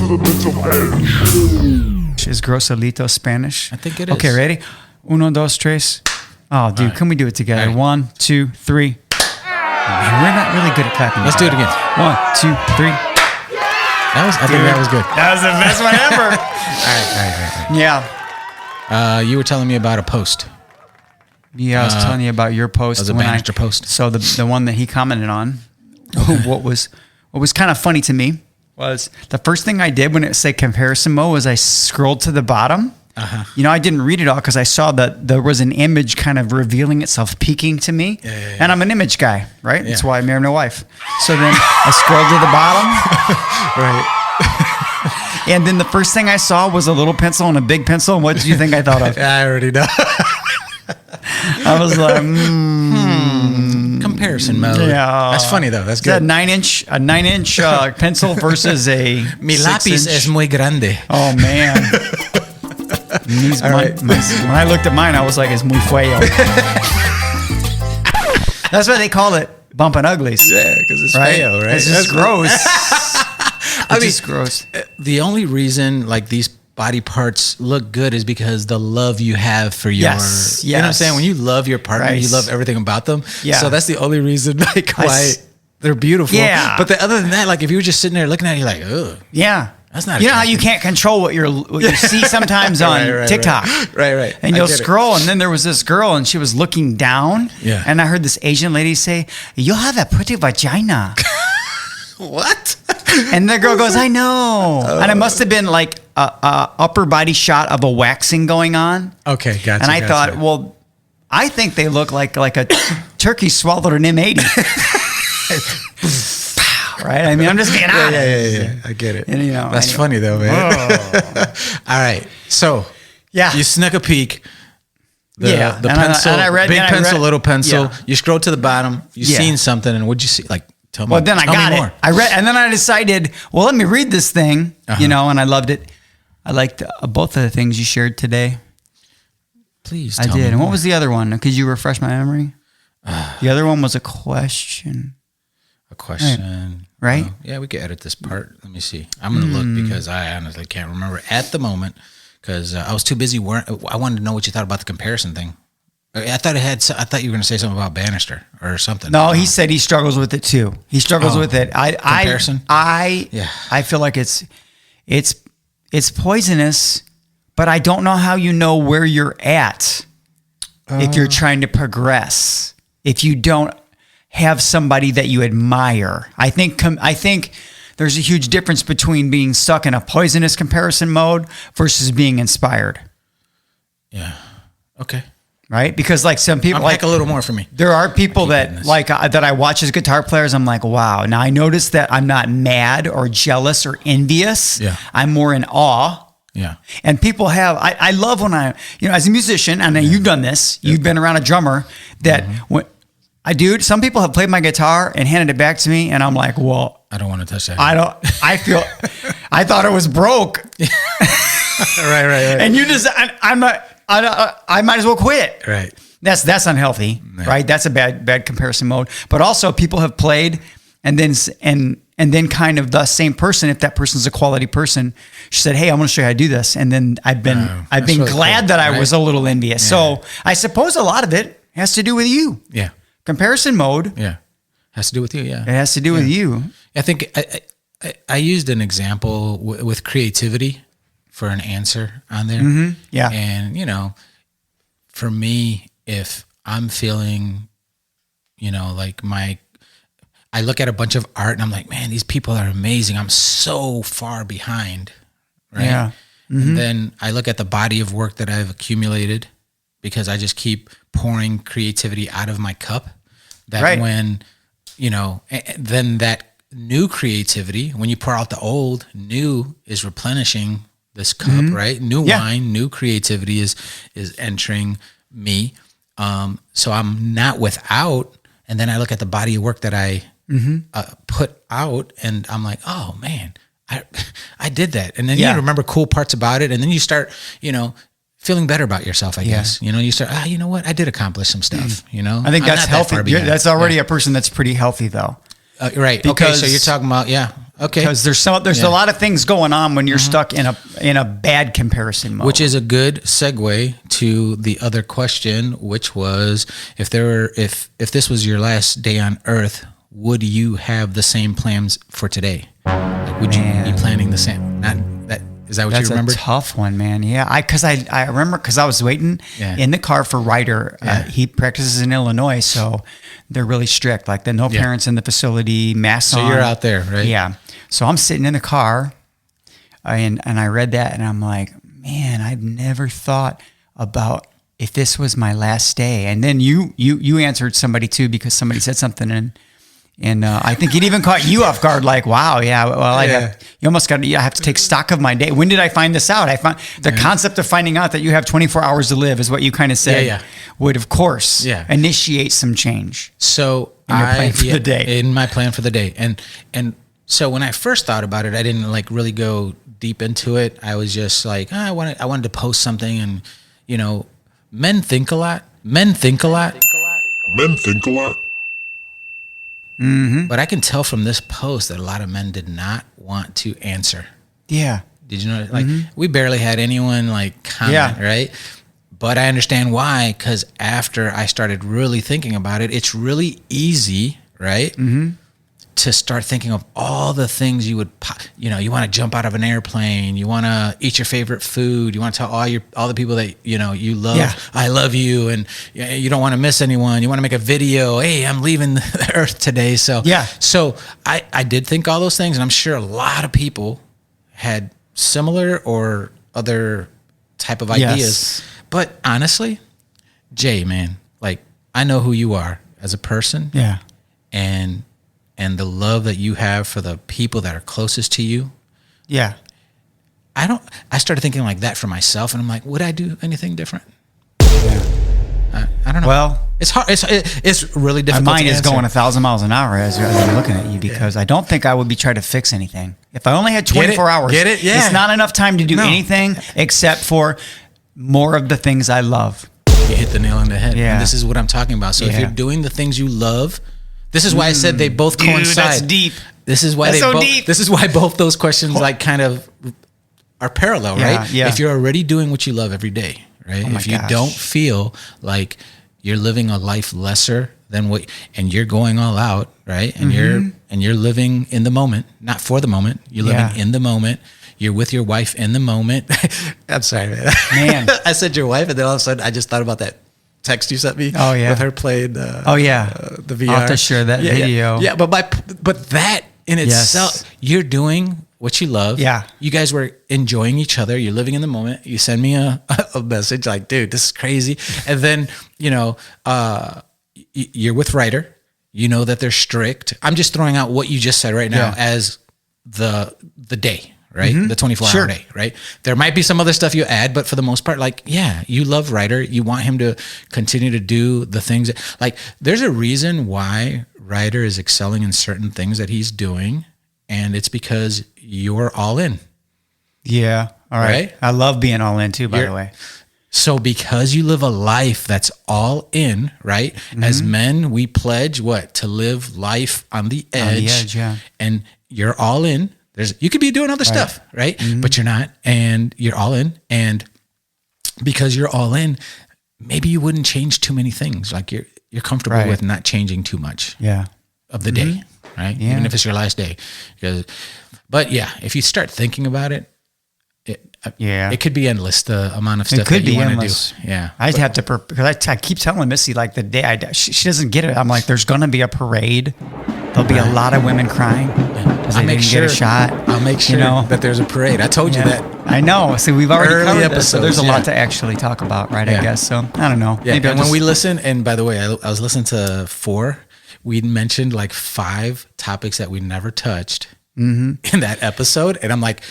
the mental edge. Is Grosalito Spanish? I think it is. Okay, ready? Uno, dos, tres. Oh, dude, can we do it together? Right. 1, 2, 3. Man, we're not really good at clapping. Let's do it again. 1, 2, 3. I think that was good. That was the best one ever. All right. Yeah. You were telling me about a post. Yeah, I was telling you about your post. That was a when Bannister post. So the one that he commented on, what was kind of funny to me was the first thing I did when it said comparison mode was I scrolled to the bottom. Uh-huh. You know, I didn't read it all because I saw that there was an image kind of revealing itself, peeking to me. Yeah. And I'm an image guy, right? Yeah. That's why I married my wife. So then I scrolled to the bottom. Right. And then the first thing I saw was a little pencil and a big pencil. And what do you think I thought of? I already know. I was like, Comparison mode. Yeah. That's funny though. That's Is that good. a 9-inch pencil versus a Mi 6 lápiz inch? es muy grande. Oh man. When I looked at mine, I was like, it's muy feo. That's why they call it bumping uglies. Yeah, because it's Right? feo, right? It's just gross. I mean, just gross. The only reason like these body parts look good is because the love you have for your, Yes, you know what I'm yes. saying? When you love your partner, Right. you love everything about them. Yeah. So that's the only reason like why s- they're beautiful. Yeah. But other than that, like if you were just sitting there looking at it, you're like, ugh. Yeah. That's not You know how you attractive. can't control what you see sometimes on Right, TikTok. Right. And I you'll get it. scroll, and then there was this girl, and she was looking down. Yeah. And I heard this Asian lady say, "You have a pretty vagina." What? And the girl goes, "I know." And it must have been like a upper body shot of a waxing going on. Okay, gotcha. And I thought, well, I think they look like a turkey swallowed an M80. Right? I mean, I'm just being honest. Yeah. I get it. And, you know, That's anyway. funny though, man. Oh. All right. So Yeah. you snuck a peek. The Yeah. The And I- pencil, and I read- big and I pencil, read- little pencil. Yeah. You scroll to the bottom. You Yeah. seen something, and what'd you see? Like, tell me. Well, then I tell got me it. more. I read, and then I decided, well, let me read this thing, Uh-huh. you know, and I loved it. I liked both of the things you shared today. Please, I tell did. me And what more. was the other one? Could you refresh my memory? The other one was a question. a question? Right? Oh, yeah, we could edit this part. Let me see. I'm gonna look because I honestly can't remember at the moment because I was too busy. I wanted to know what you thought about the comparison thing. I thought you were gonna say something about Bannister or something. No, he said he struggles with it too. He struggles Oh. with it. Comparison? I feel like it's poisonous, but I don't know how you know where you're at if you're trying to progress. If you don't have somebody that you admire, I think there's a huge difference between being stuck in a poisonous comparison mode versus being inspired. Yeah. Okay. Right? Because like some people, Like a little more for me. there are people that goodness. that I watch as guitar players. I'm like, wow. Now I notice that I'm not mad or jealous or envious. Yeah. I'm more in awe. Yeah. And people have, I love when as a musician, and you've done this, you've been around a drummer that some people have played my guitar and handed it back to me. And I'm like, well, I don't want to touch that. I thought it was broke. Right. And you just, I might as well quit. Right. That's unhealthy, right? That's a bad comparison mode. But also, people have played, and then kind of the same person, if that person's a quality person, she said, "Hey, I'm going to show you how to do this." And then I've been that's really glad cool, that I right? was a little envious. So I suppose a lot of it has to do with you. Yeah. Comparison mode. Yeah. Has to do with you. Yeah. It has to do with you. I think I used an example with creativity for an answer on there. Mm-hmm. Yeah. And, for me, if I'm feeling, like I look at a bunch of art and I'm like, man, these people are amazing. I'm so far behind. Right. Yeah. Mm-hmm. And then I look at the body of work that I've accumulated because I just keep pouring creativity out of my cup. That Right. when, then that new creativity, when you pour out the old, new is replenishing this cup, right? New wine, new creativity is entering me. So I'm not without, and then I look at the body of work that I put out, and I'm like, oh man, I did that. And then you remember cool parts about it, and then you start, feeling better about yourself, I guess. You start, you know what? I did accomplish some stuff, I think that's healthy. That's already a person that's pretty healthy, though. Right. Okay. Because- So you're talking about, Okay. Because there's a lot of things going on when you're stuck in a bad comparison mode. Which is a good segue to the other question, which was if this was your last day on Earth, would you have the same plans for today? Like, would you be planning the same? Is that what you remember? That's a tough one, man. Yeah, I remember because I was waiting in the car for Ryder. He practices in Illinois, so they're really strict. Like, no parents in the facility, masks on. So you're out there, right? Yeah. So I'm sitting in the car, and I read that, and I'm like, man, I've never thought about if this was my last day. And then you answered somebody too, because somebody said something, and I think it even caught you off guard. Like, wow, yeah. Well, I have to take stock of my day. When did I find this out? I found the concept of finding out that you have 24 hours to live is what you kind of said. Would of course initiate some change. So in your plan for the day. In my plan for the day, and so when I first thought about it, I didn't like really go deep into it. I was just like, I wanted to post something, and men think a lot. Mm-hmm. But I can tell from this post that a lot of men did not want to answer. Yeah. Did you know? Like, we barely had anyone like comment, right? But I understand why, because after I started really thinking about it, it's really easy, right? Mm-hmm. To start thinking of all the things you would, you want to jump out of an airplane, you want to eat your favorite food, you want to tell all the people that you love, I love you, and you don't want to miss anyone. You want to make a video, hey, I'm leaving the earth today. So so I did think all those things, and I'm sure a lot of people had similar or other type of ideas. Yes. But honestly, Jay, man, like, I know who you are as a person. Yeah. And the love that you have for the people that are closest to you. Yeah. I started thinking like that for myself, and I'm like, would I do anything different? Yeah. I don't know. Well, it's hard. It's really difficult. My mind to is answer. going 1,000 miles an hour as I'm looking at you, because I don't think I would be trying to fix anything. If I only had 24 hours, Get it? Yeah. It's not enough time to do anything except for more of the things I love. You hit the nail on the head. Yeah. And this is what I'm talking about. So if you're doing the things you love, this is why I said they both coincide. That's deep. This is why deep. This is why both those questions like kind of are parallel, right? Yeah. If you're already doing what you love every day, right? Oh my if you gosh. don't feel like you're living a life lesser than what, and you're going all out, right? And you're living in the moment, not for the moment. You're living in the moment. You're with your wife in the moment. I'm sorry, man. I said your wife, and then all of a sudden I just thought about that text you sent me. Oh yeah, with her playing. The VR. I'll have to share that video. Yeah, but that in itself, you're doing what you love. Yeah, you guys were enjoying each other. You're living in the moment. You send me a message like, "Dude, this is crazy," and then you're with Ryder. You know that they're strict. I'm just throwing out what you just said right now as the day. Right? The 24-hour day, right? There might be some other stuff you add, but for the most part, like, you love Ryder. You want him to continue to do the things like, there's a reason why Ryder is excelling in certain things that he's doing, and it's because you're all in. Yeah. All right. I love being all in too, by the way. So because you live a life that's all in, right? As men, we pledge what? To live life on the edge. On the edge, yeah. And you're all in. You could be doing other stuff, right? But you're not, and you're all in. And because you're all in, maybe you wouldn't change too many things. Like you're comfortable with not changing too much of the day, right? Yeah. Even if it's your last day. But if you start thinking about it, it could be endless, the amount of stuff that you want to do. Yeah. I'd have to, because I keep telling Missy, like, the day she doesn't get it. I'm like, there's going to be a parade. There'll be a lot of women crying because they didn't get a shot. I'll make sure that there's a parade. I told you that. I know. So we've already covered episodes. This, so there's a lot to actually talk about, right? I guess. So I don't know. Yeah. Maybe and when we listen, and by the way, I was listening to S.4. We mentioned like 5 topics that we never touched in that episode, and I'm like,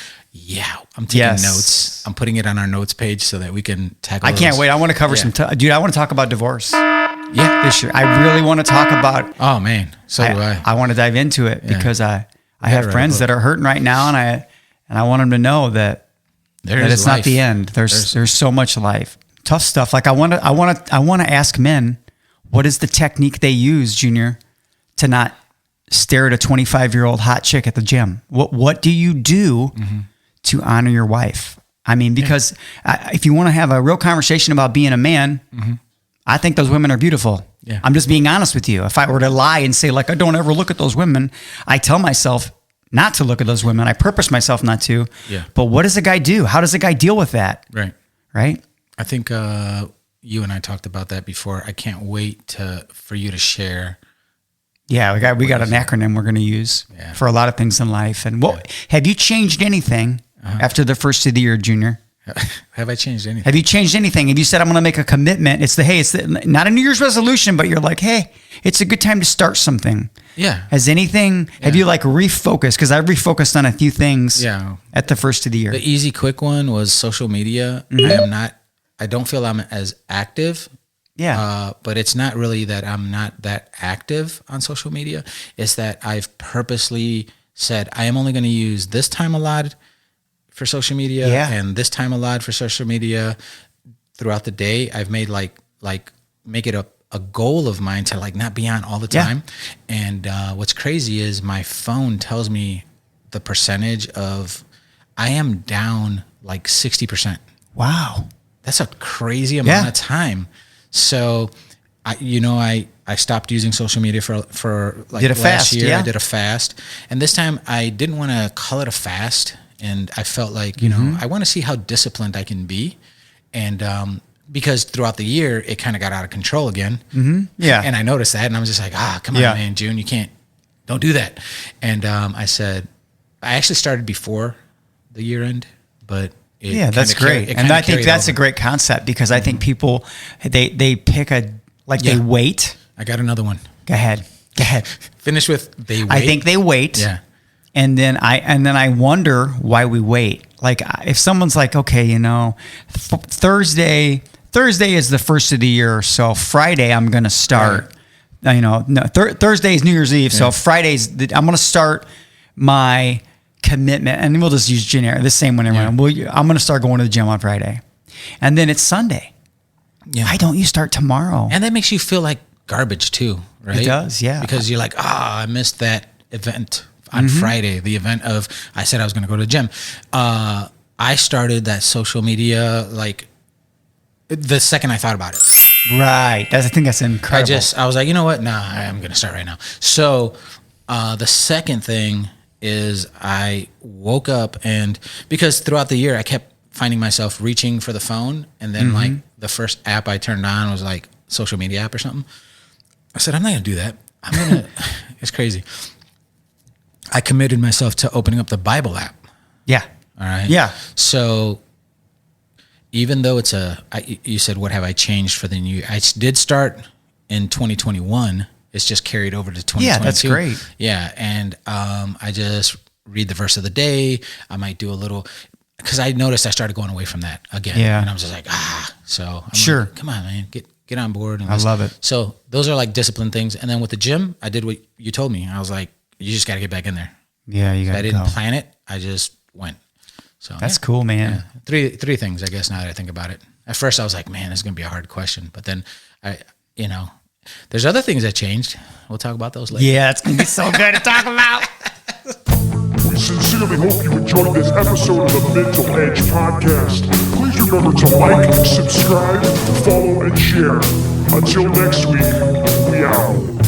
I'm taking notes. I'm putting it on our notes page so that we can tackle. I can't wait. I want to cover some. Dude, I want to talk about divorce. This year. I really want to talk about. Oh man, so do I. I want to dive into it because I have friends that are hurting right now, and I want them to know that it's life. Not the end. There's so much life, tough stuff. Like I want to ask men, what is the technique they use, Junior, to not stare at a 25-year-old hot chick at the gym? What do you do to honor your wife? I mean, because if you want to have a real conversation about being a man, I think those women are beautiful. Yeah. I'm just being honest with you. If I were to lie and say, like, I don't ever look at those women, I tell myself not to look at those women. I purpose myself not to. Yeah. But what does a guy do? How does a guy deal with that? Right. Right? I think you and I talked about that before. I can't wait for you to share. Yeah, we got an acronym we're going to use for a lot of things in life. And have you changed anything after the first of the year, Junior? Have I changed anything? Have you changed anything? Have you said, I'm going to make a commitment? It's not a New Year's resolution, but you're like, hey, it's a good time to start something. Yeah. Have you like refocused? Because I refocused on a few things at the first of the year. The easy, quick one was social media. I don't feel I'm as active. Yeah. But it's not really that I'm not that active on social media. It's that I've purposely said, I am only going to use this time allotted for social media and this time allotted for social media throughout the day. I've made like make it a goal of mine to like not be on all the time. And what's crazy is my phone tells me the percentage of I am down like 60%. Wow. That's a crazy amount of time. So I stopped using social media for like last year. I did a fast. And this time I didn't want to call it a fast. And I felt like, I want to see how disciplined I can be. And because throughout the year, it kind of got out of control again. Mm-hmm. Yeah. And I noticed that. And I was just like, come on, man, June, don't do that. And I said, I actually started before the year end, but that's great. And I think that's a great concept because I think people, they pick they wait. I got another one. Go ahead. Finish with they wait. I think they wait. Yeah. And then I wonder why we wait. Like if someone's like, okay, Thursday is the first of the year, so Friday I'm going to start. Right. Thursday is New Year's Eve, so Friday's I'm going to start my commitment, and we'll just use generic the same one everyone. I'm going to start going to the gym on Friday, and then it's Sunday. Yeah. Why don't you start tomorrow? And that makes you feel like garbage too, right? It does, yeah. Because you're like, I missed that event on Friday, the event of I said I was going to go to the gym. I started that social media like the second I thought about it. Right. I think that's incredible. I was like, you know what? Nah, I'm going to start right now. So the second thing is I woke up and because throughout the year I kept finding myself reaching for the phone and then like the first app I turned on was like social media app or something. I said, I'm not going to do that. It's crazy. I committed myself to opening up the Bible app. Yeah. All right. Yeah. So even though you said, what have I changed for the new year? I did start in 2021. It's just carried over to 2022. Yeah, that's great. Yeah. And I just read the verse of the day. I might do a little, because I noticed I started going away from that again. Yeah. And I'm just like, so I'm like, come on, man, get on board. And I love it. So those are like discipline things. And then with the gym, I did what you told me. I was like, you just got to get back in there. Yeah, you got to I didn't plan it. I just went. So that's cool, man. Yeah. Three things, I guess, now that I think about it. At first, I was like, man, this is going to be a hard question. But then, there's other things that changed. We'll talk about those later. Yeah, it's going to be so good to talk about. We sincerely hope you enjoyed this episode of the Mental Edge Podcast. Please remember to like, subscribe, follow, and share. Until next week, we out.